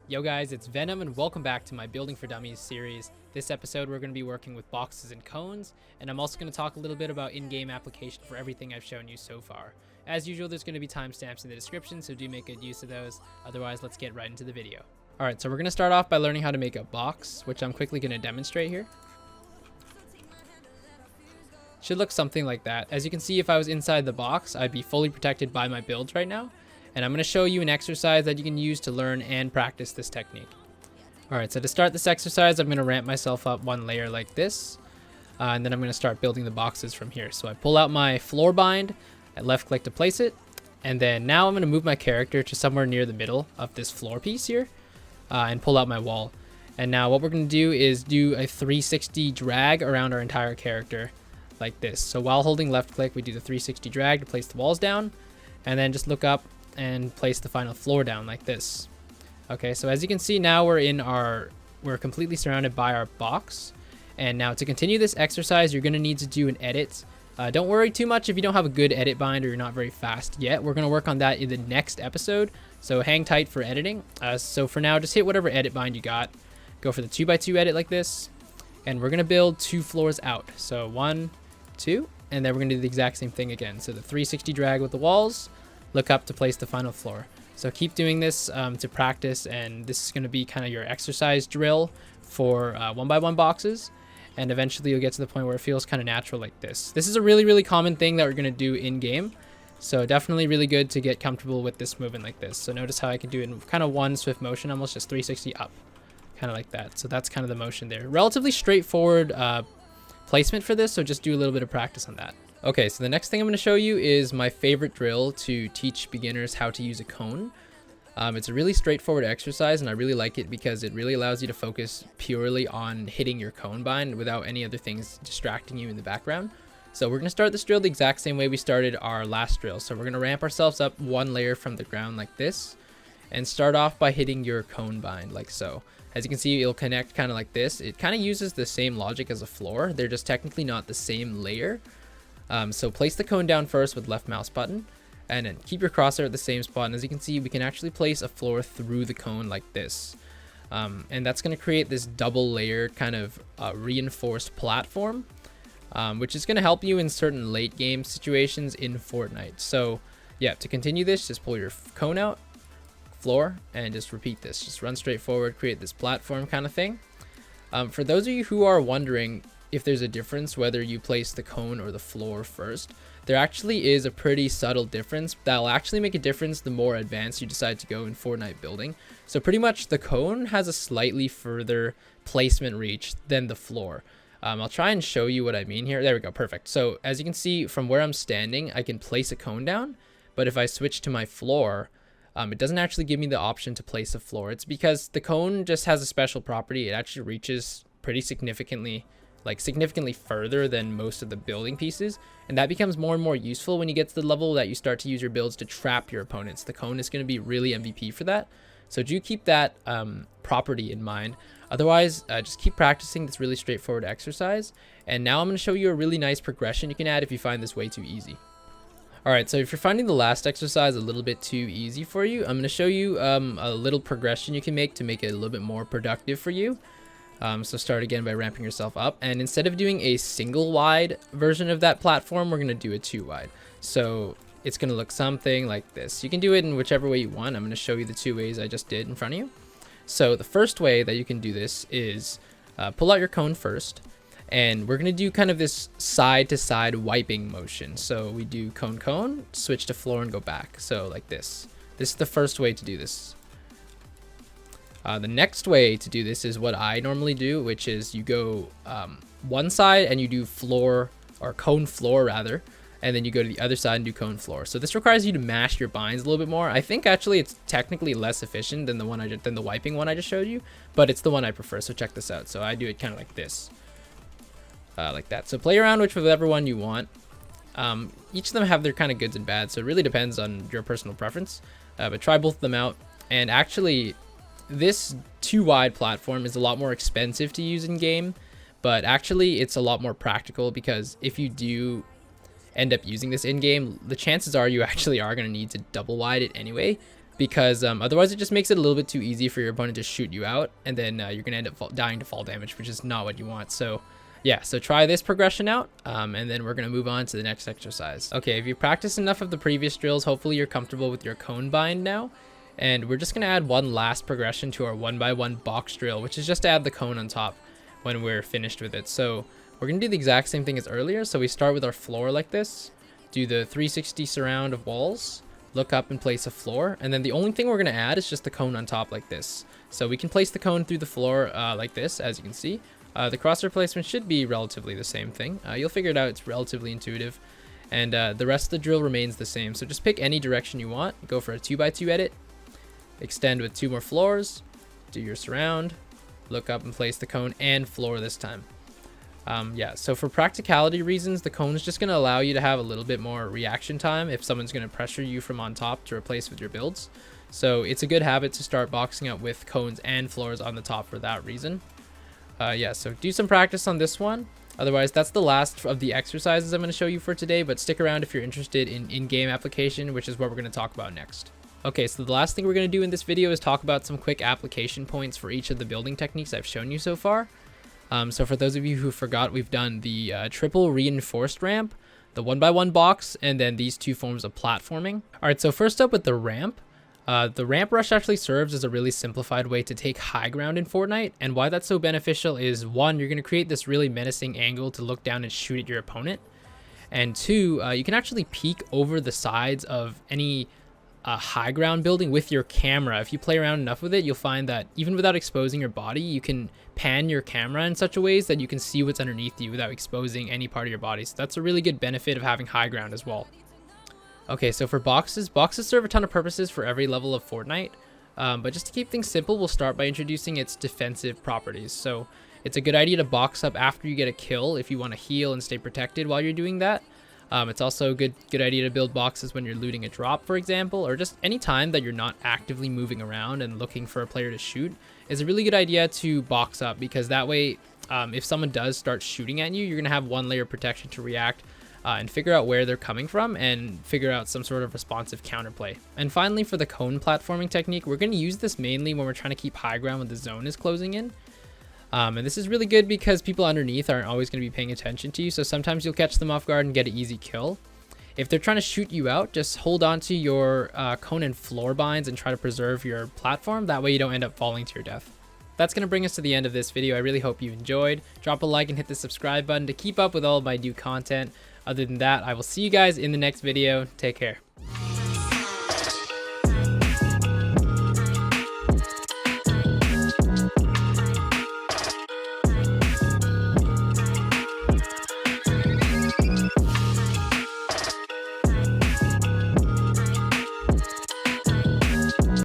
Yo guys, it's Venom and welcome back to my Building for Dummies series. This episode we're going to be working with boxes and cones, and I'm also going to talk a little bit about in-game application for everything I've shown you so far. As usual, there's going to be timestamps in the description, so do make good use of those. Otherwise, let's get right into the video. Alright, so we're going to start off by learning how to make a box, which I'm quickly going to demonstrate here. Should look something like that. As you can see, if I was inside the box, I'd be fully protected by my builds right now. And I'm going to show you an exercise that you can use to learn and practice this technique. Alright, so to start this exercise, I'm going to ramp myself up one layer like this. And then I'm going to start building the boxes from here. So I pull out my floor bind, I left click to place it. And then now I'm going to move my character to somewhere near the middle of this floor piece here. And pull out my wall. And now what we're going to do is do a 360 drag around our entire character like this. So while holding left click, we do the 360 drag to place the walls down. And then just look up and place the final floor down like this. Okay, so as you can see now we're completely surrounded by our box. And now to continue this exercise, you're going to need to do an edit. Don't worry too much if you don't have a good edit bind or you're not very fast yet. We're going to work on that in the next episode, so hang tight for editing. So for now, just hit whatever edit bind you got. Go for the 2x2 edit like this, and we're going to build 2 floors out. So 1, 2, and then we're going to do the exact same thing again. So the 360 drag with the walls, look up to place the final floor. So keep doing this to practice, and this is going to be kind of your exercise drill for 1x1 boxes, and eventually you'll get to the point where it feels kind of natural like this. This is a really common thing that we're going to do in game, so definitely really good to get comfortable with this movement like this. So notice how I can do it in kind of one swift motion, almost just 360 up, kind of like that. So that's kind of the motion there. Relatively straightforward placement for this, so just do a little bit of practice on that. Okay, so the next thing I'm going to show you is my favorite drill to teach beginners how to use a cone. It's a really straightforward exercise, and I really like it because it really allows you to focus purely on hitting your cone bind without any other things distracting you in the background. So we're going to start this drill the exact same way we started our last drill. So we're going to ramp ourselves up one layer from the ground like this, and start off by hitting your cone bind like so. As you can see, it'll connect kind of like this. It kind of uses the same logic as a floor. They're just technically not the same layer. So place the cone down first with left mouse button, and then keep your crosshair at the same spot. And as you can see, we can actually place a floor through the cone like this. And that's going to create this double layer kind of reinforced platform, which is going to help you in certain late game situations in Fortnite. So yeah, to continue this, just pull your cone out, floor, and just repeat this. Just run straight forward, create this platform kind of thing. For those of you who are wondering if there's a difference whether you place the cone or the floor first, there actually is a pretty subtle difference that will actually make a difference the more advanced you decide to go in Fortnite building. So pretty much the cone has a slightly further placement reach than the floor. I'll try and show you what I mean here. There we go, perfect. So as you can see from where I'm standing, I can place a cone down, but if I switch to my floor, it doesn't actually give me the option to place a floor. It's because the cone just has a special property. It actually reaches pretty significantly further than most of the building pieces, and that becomes more and more useful when you get to the level that you start to use your builds to trap your opponents. The cone is going to be really MVP for that, so do keep that property in mind. Otherwise, just keep practicing this really straightforward exercise. And now I'm going to show you a really nice progression you can add if you find this way too easy. Alright, so if you're finding the last exercise a little bit too easy for you, I'm going to show you a little progression you can make to make it a little bit more productive for you. So start again by ramping yourself up, and instead of doing a single wide version of that platform, we're going to do a 2 wide. So it's going to look something like this. You can do it in whichever way you want. I'm going to show you the 2 ways I just did in front of you. So the first way that you can do this is pull out your cone first, and we're going to do kind of this side to side wiping motion. So we do cone cone, switch to floor, and go back. So like this. This is the first way to do this. The next way to do this is what I normally do, which is you go one side and you do floor, or cone floor rather, and then you go to the other side and do cone floor. So this requires you to mash your binds a little bit more. I think actually it's technically less efficient than the wiping one I just showed you, but it's the one I prefer. So check this out. So I do it kind of like this, like that. So play around with whichever one you want. Each of them have their kind of goods and bads, so it really depends on your personal preference. But try both of them out. And actually, this 2 wide platform is a lot more expensive to use in game, but actually it's a lot more practical, because if you do end up using this in game, the chances are you actually are going to need to double wide it anyway. because otherwise it just makes it a little bit too easy for your opponent to shoot you out, and then you're gonna end up dying to fall damage, which is not what you want. So yeah, so try this progression out, and then we're gonna move on to the next exercise. Okay, if you practiced enough of the previous drills, hopefully you're comfortable with your cone bind now. And we're just gonna add one last progression to our 1x1 box drill, which is just to add the cone on top when we're finished with it. So we're gonna do the exact same thing as earlier. So we start with our floor like this, do the 360 surround of walls, look up and place a floor, and then the only thing we're gonna add is just the cone on top like this. So we can place the cone through the floor like this, as you can see. The crosshair placement should be relatively the same thing. You'll figure it out, it's relatively intuitive. And the rest of the drill remains the same. So just pick any direction you want, go for a 2x2 edit, extend with 2 more floors, do your surround, look up and place the cone and floor this time. Yeah, so for practicality reasons, the cone is just going to allow you to have a little bit more reaction time if someone's going to pressure you from on top to replace with your builds. So it's a good habit to start boxing up with cones and floors on the top for that reason. Yeah, so do some practice on this one. Otherwise, that's the last of the exercises I'm going to show you for today, but stick around if you're interested in in-game application, which is what we're going to talk about next. Okay, so the last thing we're going to do in this video is talk about some quick application points for each of the building techniques I've shown you so far. So for those of you who forgot, we've done the triple reinforced ramp, the 1x1 box, and then these 2 forms of platforming. All right, so first up with the ramp. The ramp rush actually serves as a really simplified way to take high ground in Fortnite, and why that's so beneficial is 1, you're going to create this really menacing angle to look down and shoot at your opponent, and 2, you can actually peek over the sides of any high ground building with your camera. If you play around enough with it, you'll find that even without exposing your body, you can pan your camera in such a ways that you can see what's underneath you without exposing any part of your body. So that's a really good benefit of having high ground as well. Okay, so for boxes serve a ton of purposes for every level of Fortnite, but just to keep things simple, we'll start by introducing its defensive properties. So it's a good idea to box up after you get a kill if you want to heal and stay protected while you're doing that. It's also a good idea to build boxes when you're looting a drop, for example, or just any time that you're not actively moving around and looking for a player to shoot. Is a really good idea to box up, because that way, if someone does start shooting at you, you're gonna have one layer of protection to react and figure out where they're coming from and figure out some sort of responsive counterplay. And finally, for the cone platforming technique, we're gonna use this mainly when we're trying to keep high ground when the zone is closing in. And this is really good because people underneath aren't always going to be paying attention to you, so sometimes you'll catch them off guard and get an easy kill. If they're trying to shoot you out, just hold on to your cone and floor binds and try to preserve your platform. That way you don't end up falling to your death. That's going to bring us to the end of this video. I really hope you enjoyed. Drop a like and hit the subscribe button to keep up with all of my new content. Other than that, I will see you guys in the next video. Take care.